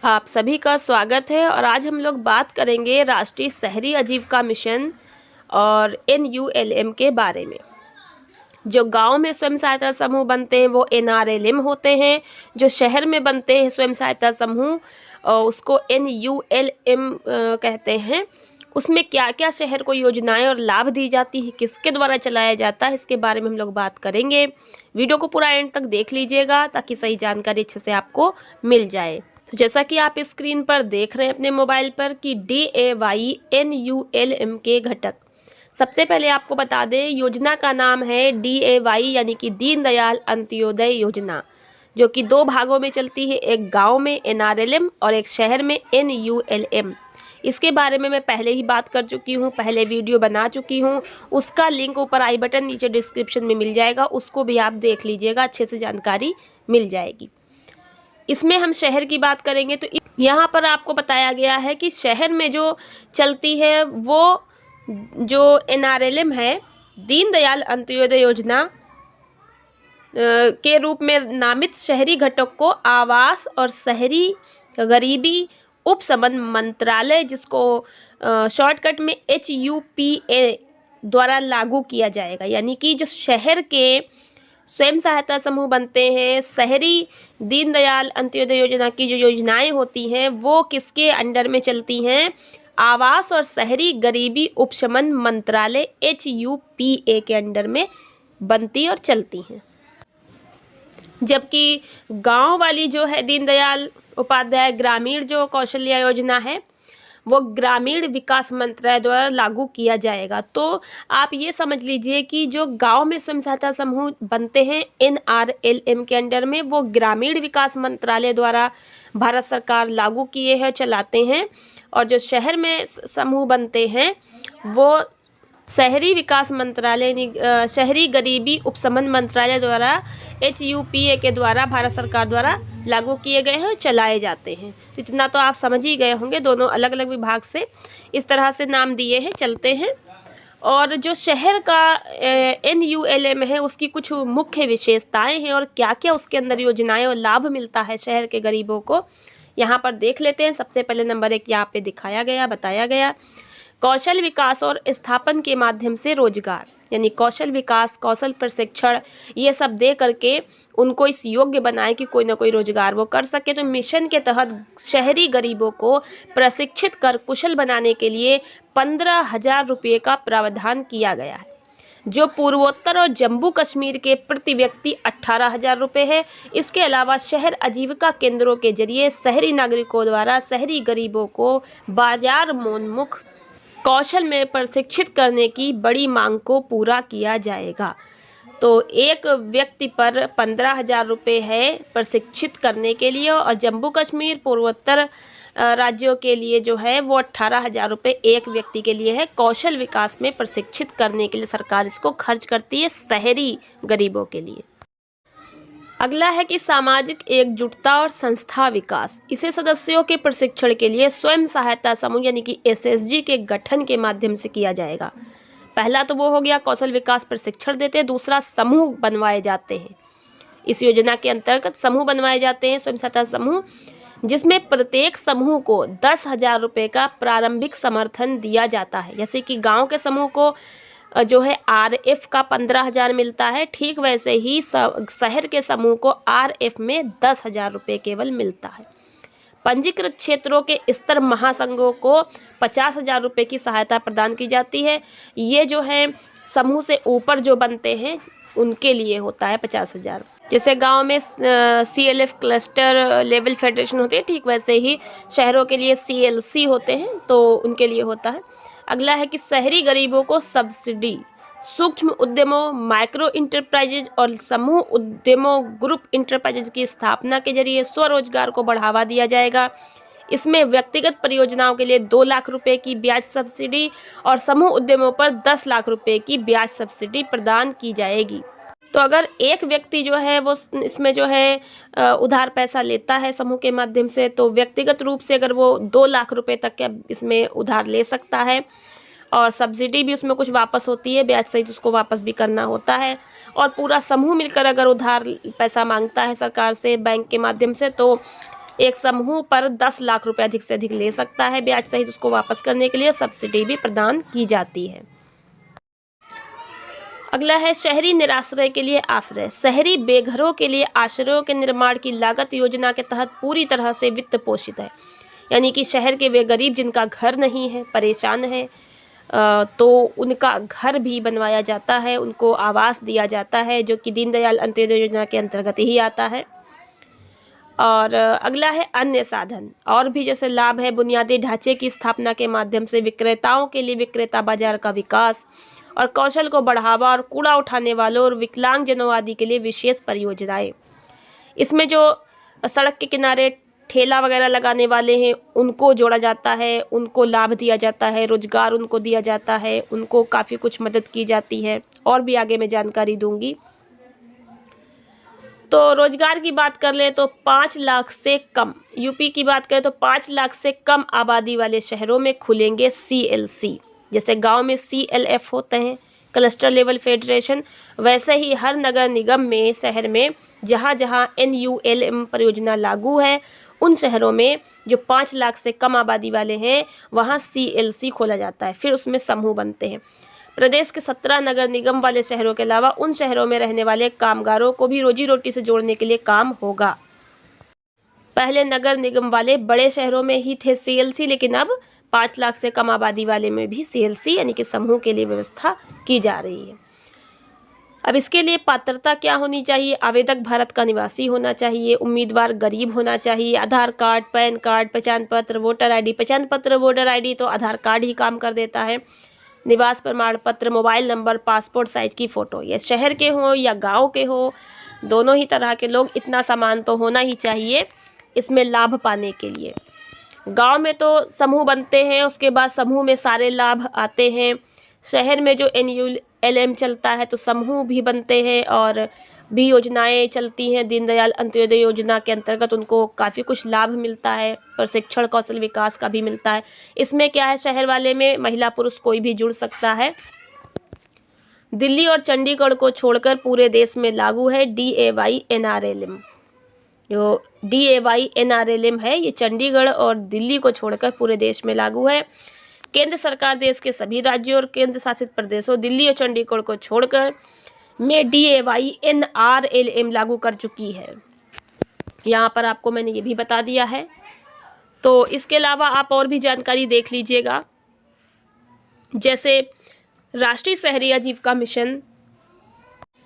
आप सभी का स्वागत है और आज हम लोग बात करेंगे राष्ट्रीय शहरी आजीविका मिशन और NULM के बारे में। जो गांव में स्वयं सहायता समूह बनते हैं वो NRLM होते हैं। जो शहर में बनते हैं स्वयं सहायता समूह उसको NULM कहते हैं। उसमें क्या क्या शहर को योजनाएं और लाभ दी जाती है, किसके द्वारा चलाया जाता है, इसके बारे में हम लोग बात करेंगे। वीडियो को पूरा एंड तक देख लीजिएगा ताकि सही जानकारी अच्छे से आपको मिल जाए। तो जैसा कि आप स्क्रीन पर देख रहे हैं अपने मोबाइल पर कि DAY-NULM के घटक। सबसे पहले आपको बता दें योजना का नाम है DAY यानी कि दीनदयाल अंत्योदय योजना, जो कि दो भागों में चलती है, एक गांव में NRLM और एक शहर में NULM। इसके बारे में मैं पहले ही बात कर चुकी हूँ, पहले वीडियो बना चुकी हूँ। उसका लिंक ऊपर आई बटन नीचे डिस्क्रिप्शन में मिल जाएगा, उसको भी आप देख लीजिएगा, अच्छे से जानकारी मिल जाएगी। इसमें हम शहर की बात करेंगे तो यहाँ पर आपको बताया गया है कि शहर में जो चलती है वो जो NRLM है, दीनदयाल अंत्योदय योजना के रूप में नामित शहरी घटक को आवास और शहरी गरीबी उपशमन मंत्रालय, जिसको शॉर्टकट में HUPA द्वारा लागू किया जाएगा। यानी कि जो शहर के स्वयं सहायता समूह बनते हैं, शहरी दीनदयाल अंत्योदय योजना की जो योजनाएं होती हैं वो किसके अंडर में चलती हैं? आवास और शहरी गरीबी उपशमन मंत्रालय HUPA के अंडर में बनती और चलती हैं। जबकि गांव वाली जो है दीनदयाल उपाध्याय ग्रामीण जो कौशल्य योजना है वो ग्रामीण विकास मंत्रालय द्वारा लागू किया जाएगा। तो आप ये समझ लीजिए कि जो गांव में स्वयं सहायता समूह बनते हैं NRLM के अंडर में, वो ग्रामीण विकास मंत्रालय द्वारा भारत सरकार लागू किए हैं, चलाते हैं। और जो शहर में समूह बनते हैं वो शहरी विकास मंत्रालय शहरी गरीबी उपशमन मंत्रालय द्वारा HUPA के द्वारा भारत सरकार द्वारा लागू किए गए हैं और चलाए जाते हैं। तो इतना तो आप समझ ही गए होंगे, दोनों अलग अलग विभाग से इस तरह से नाम दिए हैं, चलते हैं। और जो शहर का NULM है उसकी कुछ मुख्य विशेषताएं हैं और क्या क्या उसके अंदर योजनाएं और लाभ मिलता है शहर के गरीबों को, यहाँ पर देख लेते हैं। सबसे पहले नंबर 1 यहाँ पे दिखाया गया, बताया गया कौशल विकास और स्थापन के माध्यम से रोजगार, यानी कौशल विकास, कौशल प्रशिक्षण, ये सब दे करके उनको इस योग्य बनाए कि कोई ना कोई रोजगार वो कर सके। तो मिशन के तहत शहरी गरीबों को प्रशिक्षित कर कुशल बनाने के लिए 15,000 रुपये का प्रावधान किया गया है, जो पूर्वोत्तर और जम्मू कश्मीर के प्रति व्यक्ति 18,000 रुपये है। इसके अलावा शहर आजीविका केंद्रों के जरिए शहरी नागरिकों द्वारा शहरी गरीबों को बाजारोन्मुख कौशल में प्रशिक्षित करने की बड़ी मांग को पूरा किया जाएगा। तो एक व्यक्ति पर 15,000 रुपये है प्रशिक्षित करने के लिए, और जम्मू कश्मीर पूर्वोत्तर राज्यों के लिए जो है वो 18,000 रुपये एक व्यक्ति के लिए है। कौशल विकास में प्रशिक्षित करने के लिए सरकार इसको खर्च करती है शहरी गरीबों के लिए। अगला है कि सामाजिक एकजुटता और संस्था विकास। इसे सदस्यों के प्रशिक्षण के लिए स्वयं सहायता समूह यानी कि SSG के गठन के माध्यम से किया जाएगा। पहला तो वो हो गया कौशल विकास प्रशिक्षण देते हैं, दूसरा समूह बनवाए जाते हैं। इस योजना के अंतर्गत समूह बनवाए जाते हैं, स्वयं सहायता समूह, जिसमें प्रत्येक समूह को 10,000 रुपये का प्रारंभिक समर्थन दिया जाता है। जैसे कि गाँव के समूह को जो है RF का 15,000 मिलता है, ठीक वैसे ही शहर के समूह को RF में 10,000 रुपये केवल मिलता है। पंजीकृत क्षेत्रों के स्तर महासंघों को 50,000 रुपये की सहायता प्रदान की जाती है। ये जो है समूह से ऊपर जो बनते हैं उनके लिए होता है 50,000। जैसे गांव में CLF क्लस्टर लेवल फेडरेशन होते हैं, ठीक वैसे ही शहरों के लिए CLC होते हैं, तो उनके लिए होता है। अगला है कि शहरी गरीबों को सब्सिडी सूक्ष्म उद्यमों, माइक्रो इंटरप्राइजेज और समूह उद्यमों, ग्रुप इंटरप्राइजेज की स्थापना के जरिए स्वरोजगार को बढ़ावा दिया जाएगा। इसमें व्यक्तिगत परियोजनाओं के लिए 2 लाख रुपए की ब्याज सब्सिडी और समूह उद्यमों पर 10 लाख रुपए की ब्याज सब्सिडी प्रदान की जाएगी। तो अगर एक व्यक्ति जो है वो इसमें जो है उधार पैसा लेता है समूह के माध्यम से, तो व्यक्तिगत रूप से अगर वो 2 लाख रुपए तक के इसमें उधार ले सकता है, और सब्सिडी भी उसमें कुछ वापस होती है, ब्याज सहित उसको वापस भी करना होता है। और पूरा समूह मिलकर अगर उधार पैसा मांगता है सरकार से बैंक के माध्यम से, तो एक समूह पर 10 लाख रुपए अधिक से अधिक ले सकता है ब्याज सहित उसको वापस करने के लिए सब्सिडी भी प्रदान की जाती है। अगला है शहरी निराश्रय के लिए आश्रय। शहरी बेघरों के लिए आश्रयों के निर्माण की लागत योजना के तहत पूरी तरह से वित्त पोषित है। यानी कि शहर के वे गरीब जिनका घर नहीं है, परेशान है, तो उनका घर भी बनवाया जाता है, उनको आवास दिया जाता है, जो कि दीनदयाल अंत्योदय योजना के अंतर्गत ही आता है। और अगला है अन्य साधन और भी जैसे लाभ है बुनियादी ढांचे की स्थापना के माध्यम से विक्रेताओं के लिए विक्रेता बाजार का विकास और कौशल को बढ़ावा और कूड़ा उठाने वालों और विकलांगजनों आदि के लिए विशेष परियोजनाएं। इसमें जो सड़क के किनारे ठेला वगैरह लगाने वाले हैं उनको जोड़ा जाता है, उनको लाभ दिया जाता है, रोजगार उनको दिया जाता है, उनको काफ़ी कुछ मदद की जाती है और भी आगे मैं जानकारी दूंगी। तो रोजगार की बात कर लें तो 5 लाख से कम, यूपी की बात करें तो 5 लाख से कम आबादी वाले शहरों में खुलेंगे CLC। जैसे गांव में CLF होते हैं, क्लस्टर लेवल फेडरेशन, वैसे ही हर नगर निगम में शहर में जहां जहां NULM परियोजना लागू है उन शहरों में जो 5 लाख से कम आबादी वाले हैं वहां CLC खोला जाता है, फिर उसमें समूह बनते हैं। प्रदेश के 17 नगर निगम वाले शहरों के अलावा उन शहरों में रहने वाले कामगारों को भी रोजी रोटी से जोड़ने के लिए काम होगा। पहले नगर निगम वाले बड़े शहरों में ही थे CLC, लेकिन अब 5 लाख से कम आबादी वाले में भी CLC यानी कि समूह के लिए व्यवस्था की जा रही है। अब इसके लिए पात्रता क्या होनी चाहिए? आवेदक भारत का निवासी होना चाहिए, उम्मीदवार गरीब होना चाहिए, आधार कार्ड, पैन कार्ड, पहचान पत्र, वोटर ID, पहचान पत्र, वोटर ID तो आधार कार्ड ही काम कर देता है, निवास प्रमाण पत्र, मोबाइल नंबर, पासपोर्ट साइज की फ़ोटो। ये शहर के हों या गांव के हो, दोनों ही तरह के लोग, इतना सामान तो होना ही चाहिए इसमें लाभ पाने के लिए। गांव में तो समूह बनते हैं, उसके बाद समूह में सारे लाभ आते हैं। शहर में जो NULM चलता है तो समूह भी बनते हैं और भी योजनाएं चलती हैं दीनदयाल अंत्योदय योजना के अंतर्गत, उनको काफ़ी कुछ लाभ मिलता है, प्रशिक्षण कौशल विकास का भी मिलता है। इसमें क्या है, शहर वाले में महिला पुरुष कोई भी जुड़ सकता है। दिल्ली और चंडीगढ़ को छोड़कर पूरे देश में लागू है DAY NRLM। जो DAY NRLM है ये चंडीगढ़ और दिल्ली को छोड़कर पूरे देश में लागू है। केंद्र सरकार देश के सभी राज्यों और केंद्र शासित प्रदेशों दिल्ली और चंडीगढ़ को छोड़कर में DAY NRLM लागू कर चुकी है। यहाँ पर आपको मैंने ये भी बता दिया है। तो इसके अलावा आप और भी जानकारी देख लीजिएगा, जैसे राष्ट्रीय शहरी आजीविका मिशन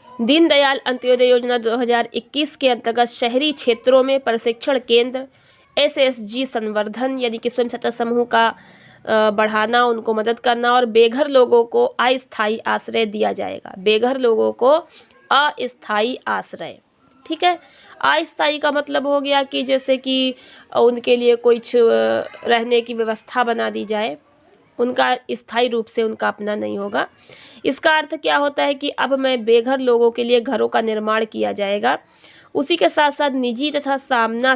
दीनदयाल अंत्योदय योजना 2021 के अंतर्गत शहरी क्षेत्रों में प्रशिक्षण केंद्र, SSG संवर्धन यानी कि स्वयं सहायता समूह का बढ़ाना, उनको मदद करना और बेघर लोगों को अस्थायी आश्रय दिया जाएगा। बेघर लोगों को अस्थायी आश्रय, ठीक है। अस्थायी का मतलब हो गया कि जैसे कि उनके लिए कुछ रहने की व्यवस्था बना दी जाए, उनका स्थायी रूप से उनका अपना नहीं होगा। इसका अर्थ क्या होता है कि अब मैं बेघर लोगों के लिए घरों का निर्माण किया जाएगा। उसी के साथ साथ निजी तथा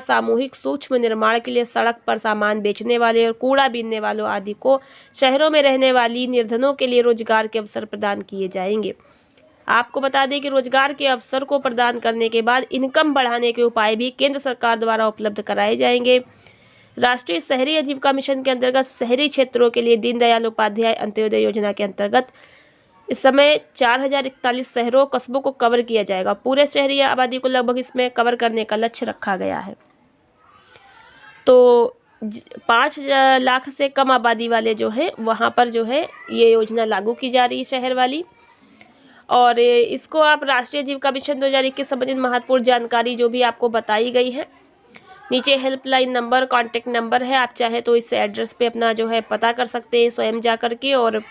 सामूहिक सूक्ष्म निर्माण के लिए सड़क पर सामान बेचने वाले और कूड़ा बीनने वालों आदि को शहरों में रहने वाली निर्धनों के लिए रोजगार के अवसर प्रदान किए जाएंगे। आपको बता दें कि रोजगार के अवसर को प्रदान करने के बाद इनकम बढ़ाने के उपाय भी केंद्र सरकार द्वारा उपलब्ध कराए जाएंगे। राष्ट्रीय शहरी आजीविका मिशन के अंतर्गत शहरी क्षेत्रों के लिए दीनदयाल उपाध्याय अंत्योदय योजना के अंतर्गत इस समय 4041 शहरों कस्बों को कवर किया जाएगा। पूरे शहरी आबादी को लगभग इसमें कवर करने का लक्ष्य रखा गया है। तो 5 लाख से कम आबादी वाले जो हैं वहाँ पर जो है ये योजना लागू की जा रही है शहर वाली। और इसको आप राष्ट्रीय आजीविका मिशन 2021 संबंधित महत्वपूर्ण जानकारी जो भी आपको बताई गई है, नीचे हेल्पलाइन नंबर, कॉन्टेक्ट नंबर है, आप चाहें तो इस एड्रेस पे अपना जो है पता कर सकते हैं स्वयं जा कर के, और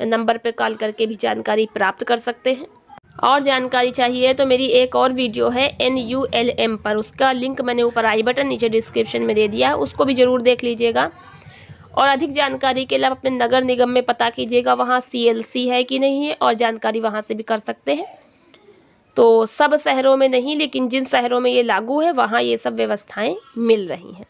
नंबर पे कॉल करके भी जानकारी प्राप्त कर सकते हैं। और जानकारी चाहिए तो मेरी एक और वीडियो है NULM पर, उसका लिंक मैंने ऊपर आई बटन नीचे डिस्क्रिप्शन में दे दिया है, उसको भी ज़रूर देख लीजिएगा। और अधिक जानकारी के लिए आप अपने नगर निगम में पता कीजिएगा वहाँ CLC है कि नहीं है, और जानकारी वहाँ से भी कर सकते हैं। तो सब शहरों में नहीं, लेकिन जिन शहरों में ये लागू है वहाँ ये सब व्यवस्थाएं मिल रही हैं।